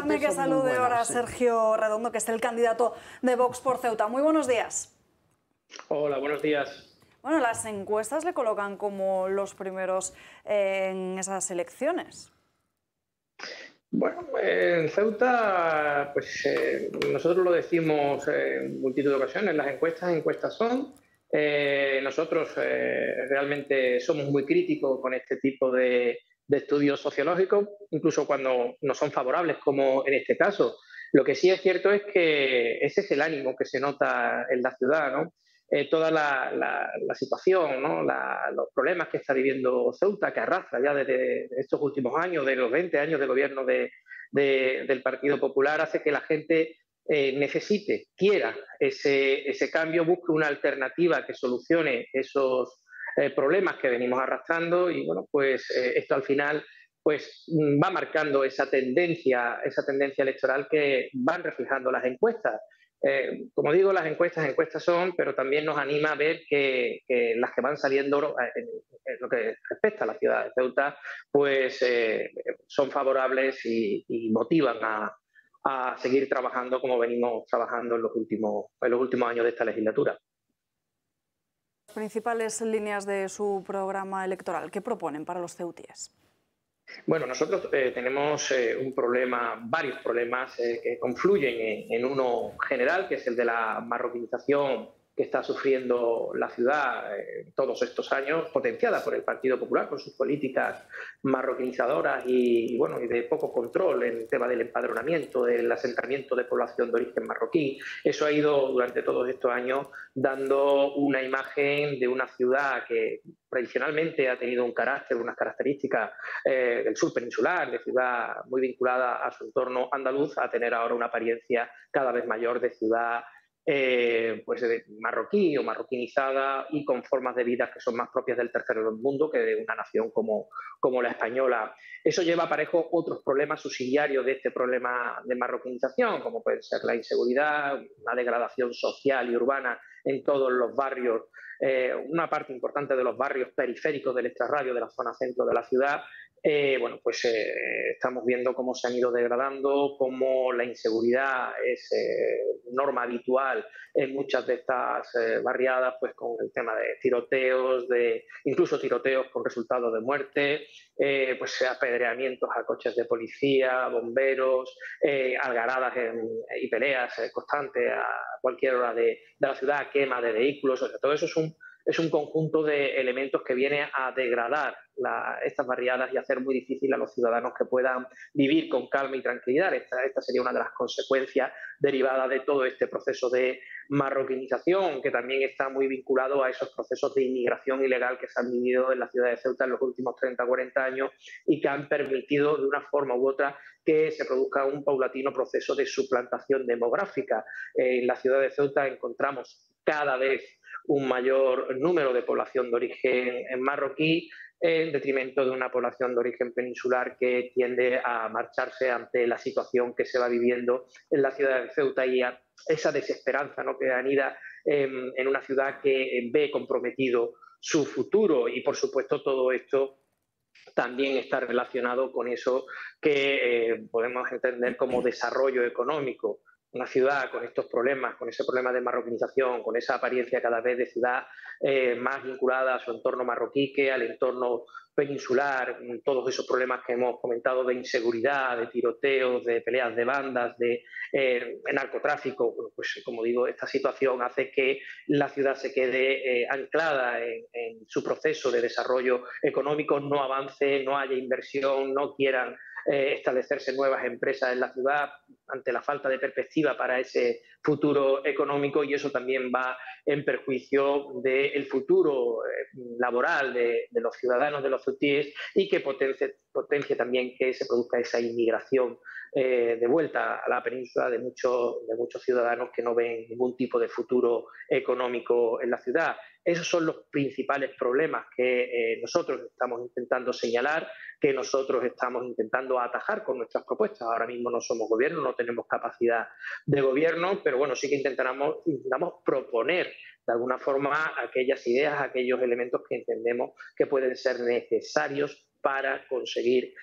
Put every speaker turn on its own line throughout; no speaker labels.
Dejadme que salude ahora a Sergio Redondo, que es el candidato de Vox por Ceuta. Muy buenos días.
Hola, buenos días.
Bueno, las encuestas le colocan como los primeros en esas elecciones.
Bueno, en Ceuta, pues nosotros lo decimos en multitud de ocasiones, las encuestas son. Nosotros realmente somos muy críticos con este tipo de estudios sociológicos, incluso cuando no son favorables, como en este caso. Lo que sí es cierto es que ese es el ánimo que se nota en la ciudad, ¿no? Toda la situación, ¿no? Los problemas que está viviendo Ceuta, que arrastra ya desde estos últimos años, de los 20 años de gobierno del Partido Popular, hace que la gente necesite, quiera ese cambio, busque una alternativa que solucione esos problemas que venimos arrastrando y, bueno, pues esto al final pues va marcando esa tendencia electoral que van reflejando las encuestas. Como digo, las encuestas son, pero también nos anima a ver que las que van saliendo en lo que respecta a la ciudad de Ceuta, pues son favorables y motivan a seguir trabajando como venimos trabajando en los últimos años de esta legislatura.
Las principales líneas de su programa electoral, ¿qué proponen para los ceutíes?
Bueno, nosotros tenemos varios problemas que confluyen en uno general, que es el de la marroquinización que está sufriendo la ciudad todos estos años, potenciada por el Partido Popular, con sus políticas marroquinizadoras bueno, y de poco control en el tema del empadronamiento, del asentamiento de población de origen marroquí. Eso ha ido durante todos estos años dando una imagen de una ciudad que tradicionalmente ha tenido unas características del sur peninsular, de ciudad muy vinculada a su entorno andaluz, a tener ahora una apariencia cada vez mayor de ciudad pues marroquí o marroquinizada y con formas de vida que son más propias del tercer mundo que de una nación como la española. Eso lleva aparejo otros problemas subsidiarios de este problema de marroquinización, como puede ser la inseguridad, la degradación social y urbana en todos los barrios, una parte importante de los barrios periféricos del extrarradio de la zona centro de la ciudad. Bueno, pues estamos viendo cómo se han ido degradando, cómo la inseguridad es norma habitual en muchas de estas barriadas, pues con el tema de tiroteos, incluso tiroteos con resultado de muerte, pues apedreamientos a coches de policía, bomberos, algaradas y peleas constantes a cualquier hora de la ciudad, quema de vehículos. O sea, todo eso es un conjunto de elementos que viene a degradar estas barriadas y hacer muy difícil a los ciudadanos que puedan vivir con calma y tranquilidad. Esta sería una de las consecuencias derivadas de todo este proceso de marroquinización, que también está muy vinculado a esos procesos de inmigración ilegal que se han vivido en la ciudad de Ceuta en los últimos 30 o 40 años y que han permitido de una forma u otra que se produzca un paulatino proceso de suplantación demográfica. En la ciudad de Ceuta encontramos cada vez un mayor número de población de origen marroquí, en detrimento de una población de origen peninsular que tiende a marcharse ante la situación que se va viviendo en la ciudad de Ceuta y a esa desesperanza, ¿no?, que anida en una ciudad que ve comprometido su futuro. Y, por supuesto, todo esto también está relacionado con eso que podemos entender como desarrollo económico. Una ciudad con estos problemas, con ese problema de marroquinización, con esa apariencia cada vez de ciudad más vinculada a su entorno marroquí que al entorno peninsular, todos esos problemas que hemos comentado de inseguridad, de tiroteos, de peleas de bandas, de narcotráfico. Bueno, pues como digo, esta situación hace que la ciudad se quede anclada en su proceso de desarrollo económico, no avance, no haya inversión, no quieran establecerse nuevas empresas en la ciudad ante la falta de perspectiva para ese futuro económico, y eso también va en perjuicio del futuro laboral de los ciudadanos de los ceutíes y que potencie también que se produzca esa inmigración de vuelta a la península de muchos ciudadanos que no ven ningún tipo de futuro económico en la ciudad. Esos son los principales problemas que nosotros estamos intentando señalar, que nosotros estamos intentando atajar con nuestras propuestas. Ahora mismo no somos gobierno, no tenemos capacidad de gobierno, pero bueno, sí que intentamos proponer de alguna forma aquellas ideas, aquellos elementos que entendemos que pueden ser necesarios para conseguir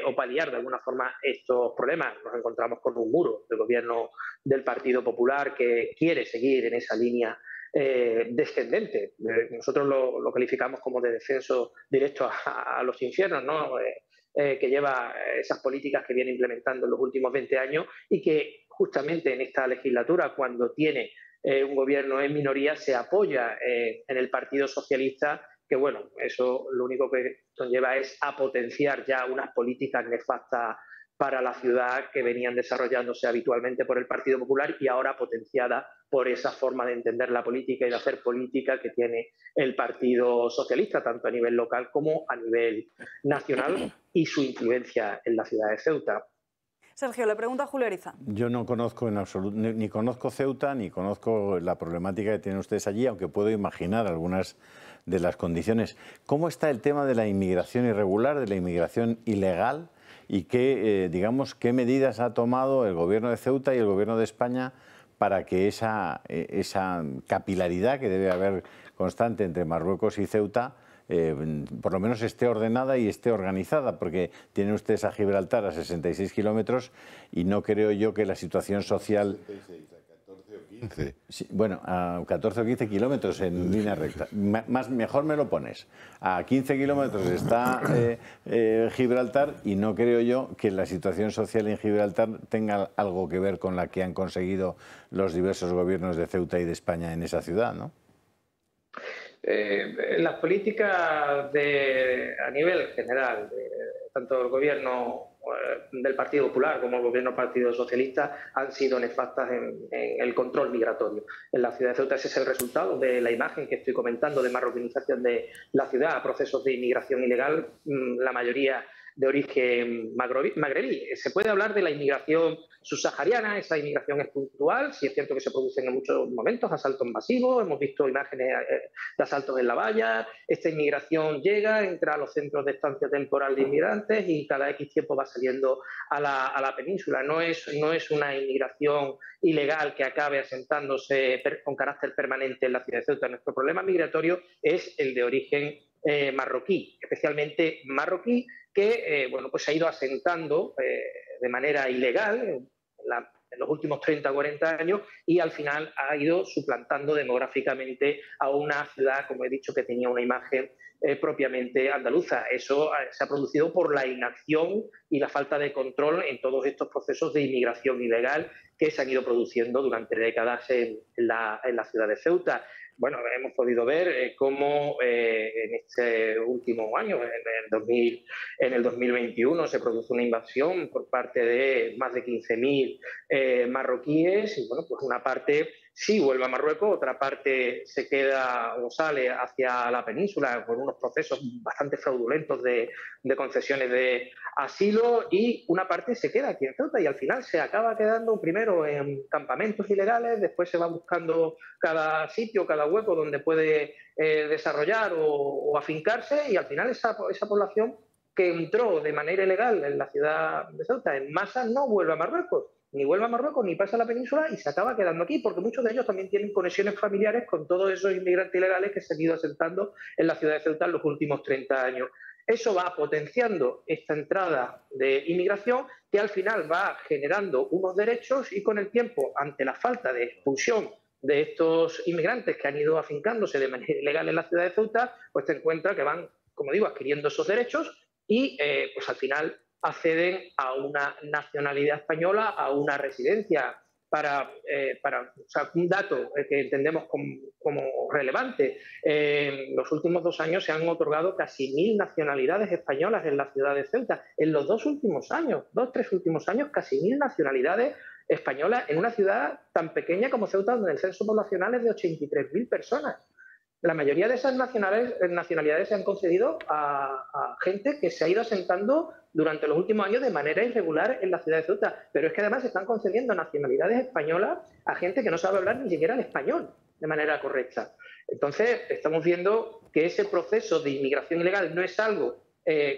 o paliar de alguna forma estos problemas. Nos encontramos con un muro del gobierno del Partido Popular que quiere seguir en esa línea descendente. Nosotros lo calificamos como de descenso directo a los infiernos, ¿no? Que lleva esas políticas que viene implementando en los últimos 20 años y que justamente en esta legislatura, cuando tiene un gobierno en minoría, se apoya en el Partido Socialista, que bueno, eso lo único que conlleva es a potenciar ya unas políticas nefastas para la ciudad que venían desarrollándose habitualmente por el Partido Popular y ahora potenciada por esa forma de entender la política y de hacer política que tiene el Partido Socialista, tanto a nivel local como a nivel nacional, y su influencia en la ciudad de Ceuta.
Sergio, le pregunta a Julio Ariza.
Yo no conozco en absoluto, ni conozco Ceuta, ni conozco la problemática que tienen ustedes allí, aunque puedo imaginar algunas de las condiciones. ¿Cómo está el tema de la inmigración irregular, de la inmigración ilegal? ¿Y qué, digamos, qué medidas ha tomado el gobierno de Ceuta y el gobierno de España para que esa capilaridad que debe haber constante entre Marruecos y Ceuta por lo menos esté ordenada y esté organizada? Porque tienen ustedes a Gibraltar a 66 kilómetros y no creo yo que la situación social...
66, a 14 o 15.
Sí, bueno, a 14 o 15 kilómetros en línea recta. Mejor me lo pones. A 15 kilómetros está Gibraltar y no creo yo que la situación social en Gibraltar tenga algo que ver con la que han conseguido los diversos gobiernos de Ceuta y de España en esa ciudad, ¿no?
Las políticas a nivel general, tanto el gobierno del Partido Popular como el gobierno del Partido Socialista, han sido nefastas en el control migratorio. En la ciudad de Ceuta ese es el resultado de la imagen que estoy comentando de marroquinización de la ciudad, procesos de inmigración ilegal, la mayoría de origen magrebí. Se puede hablar de la inmigración subsahariana, esa inmigración es puntual, sí es cierto que se producen en muchos momentos asaltos masivos, hemos visto imágenes de asaltos en La Valla, esta inmigración llega, entra a los centros de estancia temporal de inmigrantes y cada X tiempo va saliendo a la península. No es una inmigración ilegal que acabe asentándose con carácter permanente en la ciudad de Ceuta. Nuestro problema migratorio es el de origen marroquí, especialmente marroquí, que bueno, pues se ha ido asentando de manera ilegal en los últimos 30 o 40 años y al final ha ido suplantando demográficamente a una ciudad, como he dicho, que tenía una imagen propiamente andaluza. Eso se ha producido por la inacción y la falta de control en todos estos procesos de inmigración ilegal que se han ido produciendo durante décadas en la ciudad de Ceuta. Bueno, hemos podido ver cómo en este último año, en el 2021, se produjo una invasión por parte de más de 15.000 marroquíes y, bueno, pues una parte sí vuelve a Marruecos, otra parte se queda o sale hacia la península con unos procesos bastante fraudulentos de concesiones de asilo y una parte se queda aquí en Ceuta y al final se acaba quedando primero en campamentos ilegales, después se va buscando cada sitio, cada hueco donde puede desarrollar o afincarse y al final esa población que entró de manera ilegal en la ciudad de Ceuta en masa no vuelve a Marruecos. Ni vuelve a Marruecos, ni pasa a la península y se acaba quedando aquí, porque muchos de ellos también tienen conexiones familiares con todos esos inmigrantes ilegales que se han ido asentando en la ciudad de Ceuta en los últimos 30 años. Eso va potenciando esta entrada de inmigración que al final va generando unos derechos y con el tiempo, ante la falta de expulsión de estos inmigrantes que han ido afincándose de manera ilegal en la ciudad de Ceuta, pues te encuentras que van, como digo, adquiriendo esos derechos y pues al final acceden a una nacionalidad española, a una residencia para o sea, un dato que entendemos como relevante. En los últimos 2 años se han otorgado casi 1.000 nacionalidades españolas en la ciudad de Ceuta. En los 2 últimos años, 2-3 últimos años, casi 1.000 nacionalidades españolas en una ciudad tan pequeña como Ceuta, donde el censo poblacional es de 83.000 personas. La mayoría de esas nacionalidades se han concedido a gente que se ha ido asentando durante los últimos años de manera irregular en la ciudad de Ceuta. Pero es que además se están concediendo nacionalidades españolas a gente que no sabe hablar ni siquiera el español de manera correcta. Entonces, estamos viendo que ese proceso de inmigración ilegal no es algo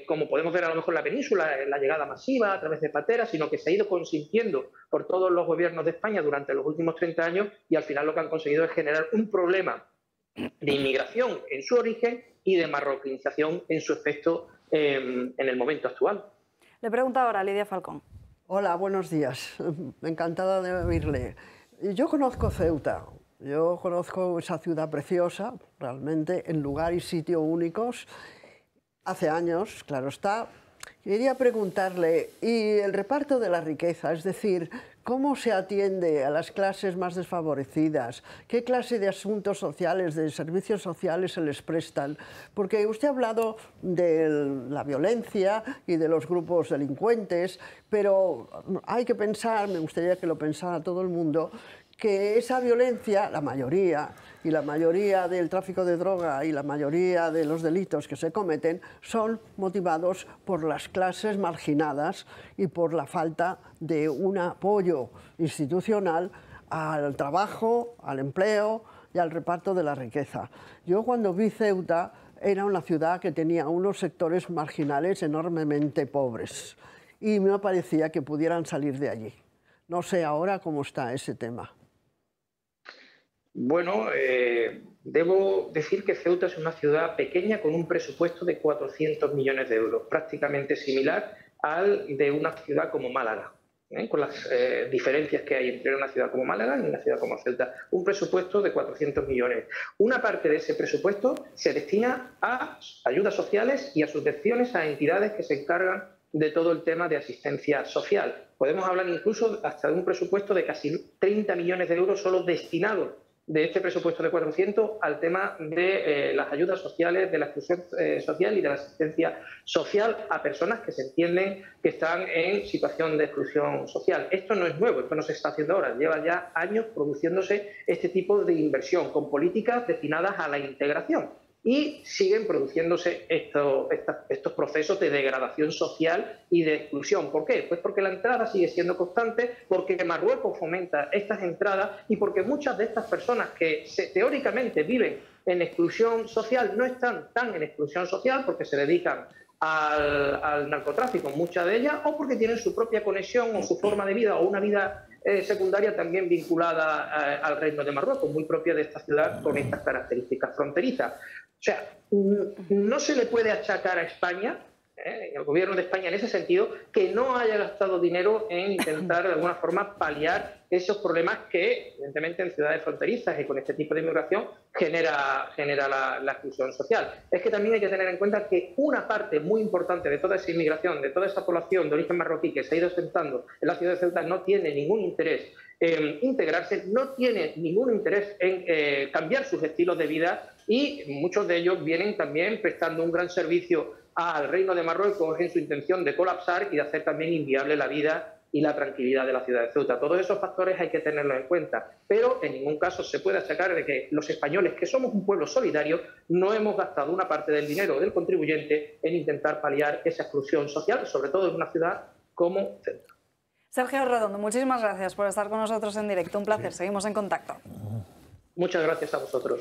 como podemos ver a lo mejor en la península, en la llegada masiva a través de pateras, sino que se ha ido consintiendo por todos los gobiernos de España durante los últimos 30 años y al final lo que han conseguido es generar un problema de inmigración en su origen y de marroquinización en su efecto en el momento actual.
Le pregunta ahora Lidia Falcón.
Hola, buenos días. Encantada de oírle. Yo conozco Ceuta. Yo conozco esa ciudad preciosa, realmente, en lugar y sitio únicos. Hace años, claro está. Quería preguntarle, ¿y el reparto de la riqueza? Es decir, ¿cómo se atiende a las clases más desfavorecidas? ¿Qué clase de asuntos sociales, de servicios sociales se les prestan? Porque usted ha hablado de la violencia y de los grupos delincuentes, pero hay que pensar, me gustaría que lo pensara todo el mundo, que esa violencia, la mayoría del tráfico de droga y la mayoría de los delitos que se cometen son motivados por las clases marginadas y por la falta de un apoyo institucional al trabajo, al empleo y al reparto de la riqueza. Yo cuando vi Ceuta era una ciudad que tenía unos sectores marginales enormemente pobres y me parecía que pudieran salir de allí. No sé ahora cómo está ese tema.
Bueno, debo decir que Ceuta es una ciudad pequeña con un presupuesto de 400 millones de euros, prácticamente similar al de una ciudad como Málaga, con las diferencias que hay entre una ciudad como Málaga y una ciudad como Ceuta. Un presupuesto de 400 millones. Una parte de ese presupuesto se destina a ayudas sociales y a subvenciones a entidades que se encargan de todo el tema de asistencia social. Podemos hablar incluso hasta de un presupuesto de casi 30 millones de euros solo destinados de este presupuesto de 400 al tema de las ayudas sociales, de la exclusión social y de la asistencia social a personas que se entienden que están en situación de exclusión social. Esto no es nuevo, esto no se está haciendo ahora, lleva ya años produciéndose este tipo de inversión con políticas destinadas a la integración. Y siguen produciéndose estos procesos de degradación social y de exclusión. ¿Por qué? Pues porque la entrada sigue siendo constante, porque Marruecos fomenta estas entradas y porque muchas de estas personas que teóricamente viven en exclusión social no están tan en exclusión social porque se dedican al narcotráfico, muchas de ellas, o porque tienen su propia conexión o su forma de vida o una vida secundaria también vinculada al Reino de Marruecos, muy propia de esta ciudad con estas características fronterizas. O sea, no se le puede achacar a España, el gobierno de España en ese sentido, que no haya gastado dinero en intentar de alguna forma paliar esos problemas que, evidentemente, en ciudades fronterizas y con este tipo de inmigración genera la exclusión social. Es que también hay que tener en cuenta que una parte muy importante de toda esa inmigración, de toda esa población de origen marroquí que se ha ido asentando en la ciudad de Ceuta no tiene ningún interés en integrarse, no tiene ningún interés en cambiar sus estilos de vida y muchos de ellos vienen también prestando un gran servicio al Reino de Marruecos en su intención de colapsar y de hacer también inviable la vida y la tranquilidad de la ciudad de Ceuta. Todos esos factores hay que tenerlos en cuenta, pero en ningún caso se puede achacar de que los españoles, que somos un pueblo solidario, no hemos gastado una parte del dinero del contribuyente en intentar paliar esa exclusión social, sobre todo en una ciudad como Ceuta.
Sergio Redondo, muchísimas gracias por estar con nosotros en directo. Un placer, seguimos en contacto.
Muchas gracias a vosotros.